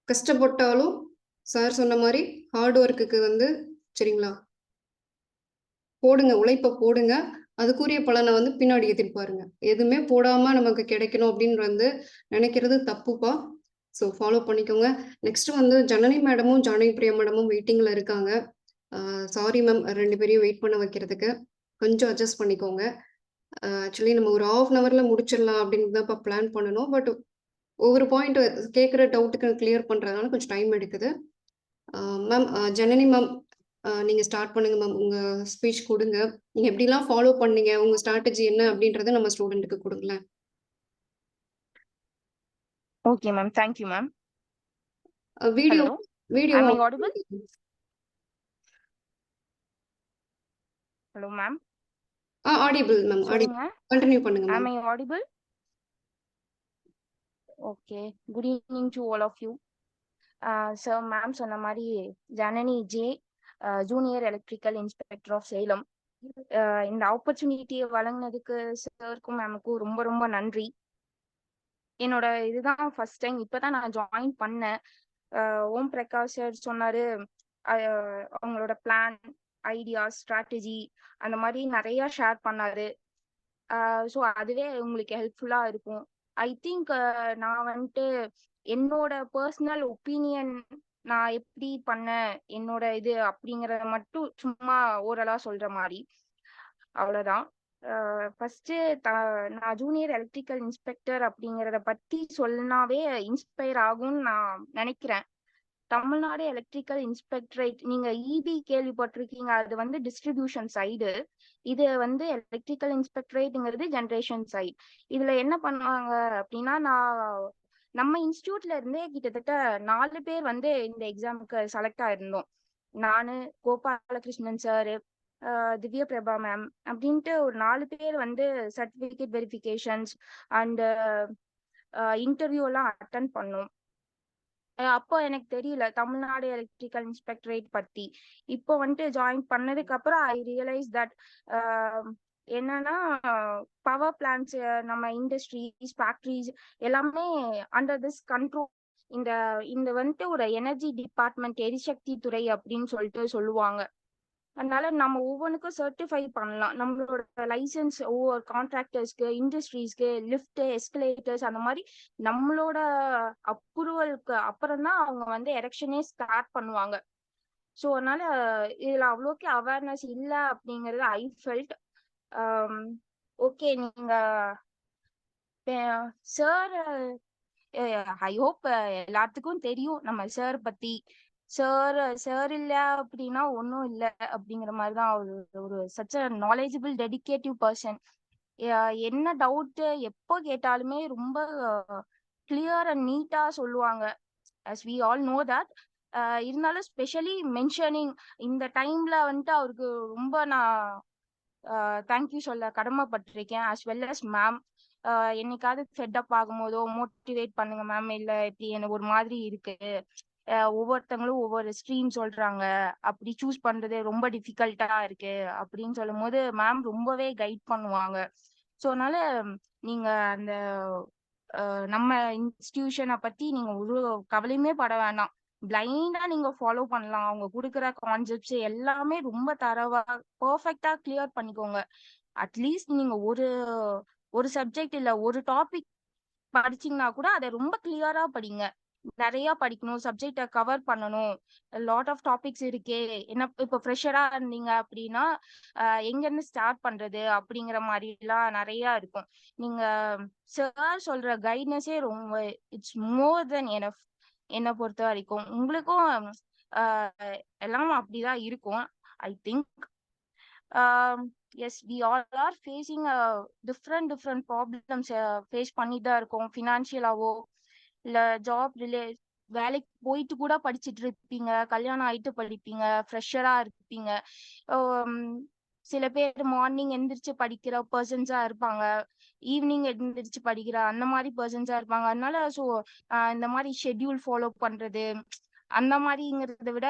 கஷ்டப்பட்டாலும் சார் சொன்ன மாரி ஹார்ட் ஒர்க்குக்கு வந்து சரிங்களா? போடுங்க. உழைப்ப போடுங்க. அதுக்குரிய பலன வந்து பின்னாடி எதிர்பாருங்க. எதுவுமே போடாம நமக்கு கிடைக்கணும் அப்படின்னு வந்து நினைக்கிறது தப்புப்பா. ஸோ ஃபாலோ பண்ணிக்கோங்க. நெக்ஸ்ட் வந்து ஜனனி மேடமும், ஜானகி பிரியா மேடமும் வெயிட்டிங்ல இருக்காங்க. சாரி மேம் 2 பேரையும் வெயிட் பண்ண வைக்கிறதுக்கு. கொஞ்சம் அட்ஜஸ்ட் பண்ணிக்கோங்க. ஆக்சுவலி நம்ம ஒரு 1/2 அன் ஹவர்ல முடிச்சிடலாம் அப்படின்னு தான்ப்பா பிளான் பண்ணணும். பட் ஒவ்வொரு பாயிண்ட் கேட்குற டவுட்டுக்கு கிளியர் பண்றதுனால கொஞ்சம் டைம் எடுக்குது. மேம் ஜனனி மேம் நீங்க ஸ்டார்ட் பண்ணுங்க மேம். உங்க ஸ்பீச் குடுங்க. நீங்க எப்படிலாம் ஃபாலோ பண்ணீங்க? உங்க ஸ்ட்ராட்டஜி என்ன அப்படின்றத நம்ம ஸ்டூடண்ட்க்கு குடுங்களேன். Okay, ma'am. Thank you, ma'am. Video Hello. Video Am I audible? Hello, ma'am. Audible ma'am. சொல்லுங்க. கன்டின்யூ பண்ணுங்க Am ma'am. I audible? Okay. Good evening to all of you. Sir, ma'am சொன்ன மாதிரி Janani J, junior electrical inspector of Salem. இந்த ஆப்பர்ச்சுனிட்டியை வழங்கினதுக்கு சாருக்கும் மேமுக்கும் ரொம்ப ரொம்ப நன்றி. என்னோட இதுதான் ஃபர்ஸ்ட் டைம், இப்பதான் நான் ஜாயின் பண்ணேன். ஓம் பிரகாஷ் சார் சொன்னாரு, அவங்களோட பிளான், ஐடியாஸ், ஸ்ட்ராட்டஜி அந்த மாதிரி நிறைய ஷேர் பண்ணாரு. ஸோ அதுவே உங்களுக்கு ஹெல்ப்ஃபுல்லா இருக்கும். ஐ திங்க் நான் வந்துட்டு என்னோட பர்சனல் ஒப்பீனியன், நான் எப்படி பண்ணேன் என்னோட இது அப்படிங்கறத மட்டும் சும்மா ஓரலா சொல்ற மாதிரி, அவ்வளவுதான். ஃபர்ஸ்ட் நான் ஜூனியர் எலக்ட்ரிக்கல் இன்ஸ்பெக்டர் அப்படிங்கறத பத்தி சொன்னாவே இன்ஸ்பயர் ஆகும்னு நான் நினைக்கிறேன். தமிழ்நாடு எலக்ட்ரிக்கல் இன்ஸ்பெக்டரேட், நீங்க இபி கேள்விப்பட்டிருக்கீங்க, அது வந்து டிஸ்ட்ரிபியூஷன் சைடு. இது வந்து எலக்ட்ரிக்கல் இன்ஸ்பெக்டரேட்ங்கிறது ஜெனரேஷன் சைடு. இதுல என்ன பண்ணுவாங்க அப்படின்னா, நம்ம இன்ஸ்டியூட்ல இருந்தே கிட்டத்தட்ட 4 பேர் வந்து இந்த எக்ஸாமுக்கு செலக்ட் ஆயிருந்தோம். நானு, கோபாலகிருஷ்ணன் சார், திவ்ய பிரபா மேம் அப்படின்ட்டு ஒரு 4 பேர் வந்து சர்டிபிகேட் வெரிஃபிகேஷன்ஸ் அண்ட் இன்டர்வியூ எல்லாம் அட்டன் பண்ணோம். அப்போ எனக்கு தெரியல தமிழ்நாடு எலக்ட்ரிக்கல் இன்ஸ்பெக்டரேட் பத்தி. இப்போ வந்துட்டு ஜாயின் பண்ணதுக்கு அப்புறம் ஐ ரியலைஸ் தட் என்னன்னா, பவர் பிளான்ட்ஸ், நம்ம இண்டஸ்ட்ரீஸ், ஃபேக்டரிஸ் எல்லாமே அண்டர் திஸ் கண்ட்ரோல். இந்த இந்த வந்துட்டு ஒரு எனர்ஜி டிபார்ட்மெண்ட், எரிசக்தி துறை அப்படின்னு சொல்லிட்டு சொல்லுவாங்க. அதனால நம்ம ஒவ்வொன்றுக்கும் சர்டிஃபை பண்ணலாம். நம்மளோட லைசன்ஸ் ஒவ்வொரு கான்ட்ராக்டர்ஸ்க்கு, இண்டஸ்ட்ரீஸ்க்கு, லிஃப்ட், எஸ்கலேட்டர்ஸ் அந்த மாதிரி நம்மளோட அப்ரூவலுக்கு அப்புறம் தான் அவங்க வந்து எரெக்ஷனே ஸ்டார்ட் பண்ணுவாங்க. ஸோ அதனால இதுல அவ்வளோக்கு அவேர்னஸ் இல்லை அப்படிங்கறது ஐ ஃபெல்ட். ஓகே, நீங்க சார், ஐ ஹோப் எல்லாத்துக்கும் தெரியும் நம்ம சார் பத்தி. சார் சார் இல்ல அப்படின்னா ஒன்னும் இல்ல அப்படிங்கிற மாதிரிதான் ஒரு சச் அ நாலேஜபிள் டெடிகேட்டிவ் பர்சன். என்ன டவுட் எப்போ கேட்டாலுமே ரொம்ப கிளியர் அண்ட் நீட்டா சொல்லுவாங்க. as we all know that. இருந்தாலும் ஸ்பெஷலி மென்ஷனிங் இந்த டைம்ல வந்துட்டு அவருக்கு ரொம்ப நான் தேங்க்யூ சொல்ல கடமைப்பட்டிருக்கேன். as well as ma'am. என்னைக்காவது ஃபெட்டப் ஆகும்போதோ மோட்டிவேட் பண்ணுங்க மேம், இல்ல இப்படி எனக்கு ஒரு மாதிரி இருக்கு, ஒவ்வொருத்தங்களும் ஒவ்வொரு ஸ்ட்ரீம் சொல்றாங்க, அப்படி சூஸ் பண்றது ரொம்ப டிஃபிகல்ட்டா இருக்கு அப்படின்னு சொல்லும் போது மேம் ரொம்பவே கைட் பண்ணுவாங்க. ஸோ அதனால நீங்க அந்த நம்ம இன்ஸ்டிடியூஷனை பத்தி நீங்க ஒரு கவலையுமே பட வேண்டாம். பிளைண்டா நீங்க ஃபாலோ பண்ணலாம். அவங்க கொடுக்குற கான்செப்ட்ஸ் எல்லாமே ரொம்ப தரவா பெர்ஃபெக்ட்டா கிளியர் பண்ணிக்கோங்க. அட்லீஸ்ட் நீங்க ஒரு ஒரு சப்ஜெக்ட் இல்ல ஒரு டாபிக் படிச்சீங்கன்னா கூட அதை ரொம்ப கிளியரா படிங்க. நிறைய படிக்கணும், சப்ஜெக்ட கவர் பண்ணணும். லாட் ஆஃப் டாபிக்ஸ் இருக்கே. என்ன இப்ப ஃப்ரெஷரா இருந்தீங்க அப்படின்னா எங்க இருந்து ஸ்டார்ட் பண்றது அப்படிங்கிற மாதிரி எல்லாம் நிறைய இருக்கும். நீங்க சார் சொல்ற கைட்னஸே ரொம்ப, இட்ஸ் மோர் தென் எனஃப். என்னை பொறுத்த வரைக்கும் உங்களுக்கும் எல்லாம் அப்படிதான் இருக்கும் I think. Yes, we all are facing different problems face பண்ணிட்டு தான் இருக்கோம். ஃபினான்ஷியலாவோ இல்ல ஜாப் வேலைக்கு போயிட்டு கூட படிச்சுட்டு இருப்பீங்க, கல்யாணம் ஆயிட்டு படிப்பீங்க, ஃப்ரெஷரா இருப்பீங்க. சில பேர் மார்னிங் எந்திரிச்சு படிக்கிற பர்சன்ஸா இருப்பாங்க, ஈவினிங் எந்திரிச்சு படிக்கிற அந்த மாதிரி பர்சன்ஸா இருப்பாங்க. அதனால ஸோ இந்த மாதிரி ஷெட்யூல் ஃபாலோ பண்றது அந்த மாதிரிங்கிறத விட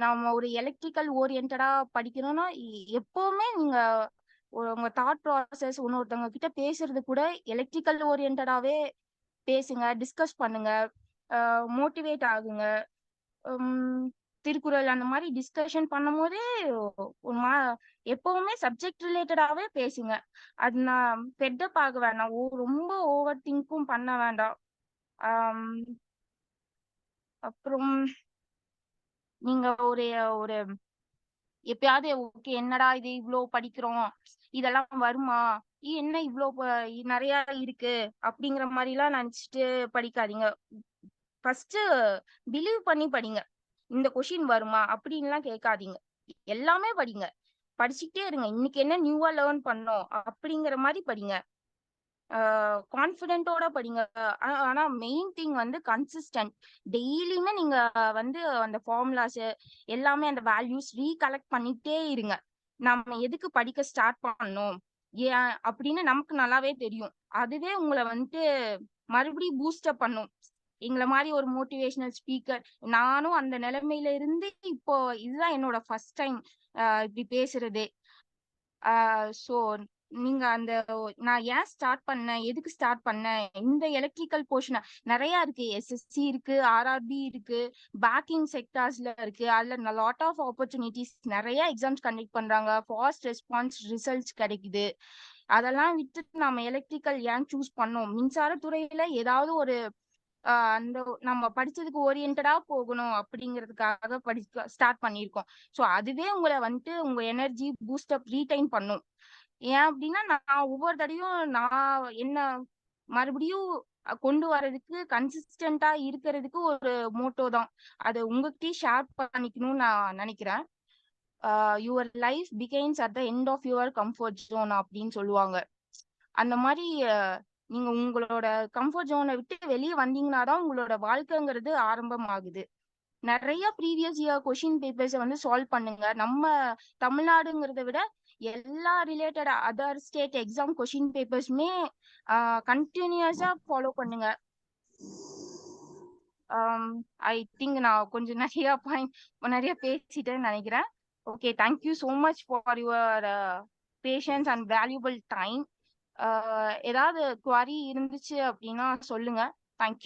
நாம ஒரு எலக்ட்ரிக்கல் ஓரியன்டா படிக்கணும்னா எப்பவுமே நீங்க உங்க தாட் ப்ராசஸ் இன்னொருத்தவங்க கிட்ட பேசுறது கூட எலக்ட்ரிக்கல் ஓரியன்டாவே பேசுங்க, டிஸ்கஸ் பண்ணுங்க. மோட்டிவேட் ஆகுங்க. திருக்குறள் அந்த மாதிரி டிஸ்கஷன் பண்ணும்போதே ஒரு எப்பவுமே சப்ஜெக்ட் ரிலேட்டடாவே பேசுங்க. அது நான் ஃபெட்டப் ஆக வேண்டாம். ரொம்ப ஓவர் திங்க்கும் பண்ண வேண்டாம். ஆம், அப்புறம் நீங்க ஒரு ஒரு எப்பயாவது ஓகே என்னடா இது இவ்ளோ படிக்கிறோம், இதெல்லாம் வருமா? என்ன இவ்ளோ நிறைய இருக்கு அப்படிங்கிற மாதிரிலாம் நினைச்சிட்டு படிக்காதீங்க. ஃபர்ஸ்ட் பிலீவ் பண்ணி படிங்க. இந்த கொஷின் வருமா அப்படின்லாம் கேட்காதீங்க. எல்லாமே படிங்க. படிச்சுக்கிட்டே இருங்க. இன்னைக்கு என்ன நியூவா லேர்ன் பண்ணோம் அப்படிங்கிற மாதிரி படிங்க. கான்ஃபிடென்ட்டோட படிங்க. ஆனா மெயின் திங் வந்து கன்சிஸ்டன்ட். டெய்லியுமே நீங்க வந்து அந்த ஃபார்முலாஸ் எல்லாமே அந்த வேல்யூஸ் ரீகலெக்ட் பண்ணிட்டே இருங்க. நம்ம எதுக்கு படிக்க ஸ்டார்ட் பண்ணோம் ஏன் அப்படின்னு நமக்கு நல்லாவே தெரியும். அதுவே உங்களை வந்துட்டு மறுபடியும் பூஸ்டப் பண்ணும். எங்களை மாதிரி ஒரு மோட்டிவேஷனல் ஸ்பீக்கர் நானும் அந்த நிலைமையில இருந்து இப்போ இதுதான் என்னோட ஃபர்ஸ்ட் டைம் இப்படி பேசுறது. சோ நீங்க அந்த நான் ஏன் ஸ்டார்ட் பண்ணேன், எதுக்கு ஸ்டார்ட் பண்ணேன், இந்த எலக்ட்ரிக்கல் போர்ஷன் நிறைய இருக்கு. எஸ்எஸ்சி இருக்கு, ஆர்ஆர்பி இருக்கு, பேக்கிங் செக்டார்ஸ்ல இருக்கு. அதுல லாட் ஆஃப் ஆப்பர்ச்சுனிட்டிஸ், நிறைய எக்ஸாம்ஸ் கண்டக்ட் பண்றாங்க, ஃபாஸ்ட் ரெஸ்பான்ஸ் ரிசல்ட்ஸ் கிடைக்குது. அதெல்லாம் விட்டுட்டு நம்ம எலக்ட்ரிக்கல் ஏன் சூஸ் பண்ணோம்? மின்சாரத்துறையில ஏதாவது ஒரு அந்த நம்ம படிச்சதுக்கு ஓரியன்டடா போகணும் அப்படிங்கிறதுக்காக படிக்க ஸ்டார்ட் பண்ணியிருக்கோம். சோ அதுவே உங்களை வந்துட்டு உங்க எனர்ஜி பூஸ்டப் ரீடைன் பண்ணும். ஏன் அப்படின்னா நான் ஒவ்வொரு தடையும் நான் என்ன மறுபடியும் கொண்டு வர்றதுக்கு கன்சிஸ்டன்டா இருக்கிறதுக்கு ஒரு மோட்டோ தான். அது உங்ககிட்டயும் ஷேர் பண்ணிக்கணும்னு நான் நினைக்கிறேன். Your life begins at the end of your comfort zone அப்படின்னு சொல்லுவாங்க. அந்த மாதிரி நீங்க உங்களோட கம்ஃபர்ட் ஜோனை விட்டு வெளியே வந்தீங்கன்னா தான் உங்களோட வாழ்க்கைங்கிறது ஆரம்பம் ஆகுது. நிறைய ப்ரீவியஸ் இயர் கொஷின் பேப்பர்ஸை வந்து சால்வ் பண்ணுங்க. நம்ம தமிழ்நாடுங்கிறத விட எல்லா related other state exam question பேப்பர்ஸுமே கண்டினியூஸா ஃபாலோ பண்ணுங்க. ஐ திங்க் நான் கொஞ்சம் நிறைய பேசிட்டேன்னு நினைக்கிறேன். Okay, thank you so much for your patience and valuable time. ஏதாவது குவாரி இருந்துச்சு அப்படின்னா சொல்லுங்க. தேங்க்யூ.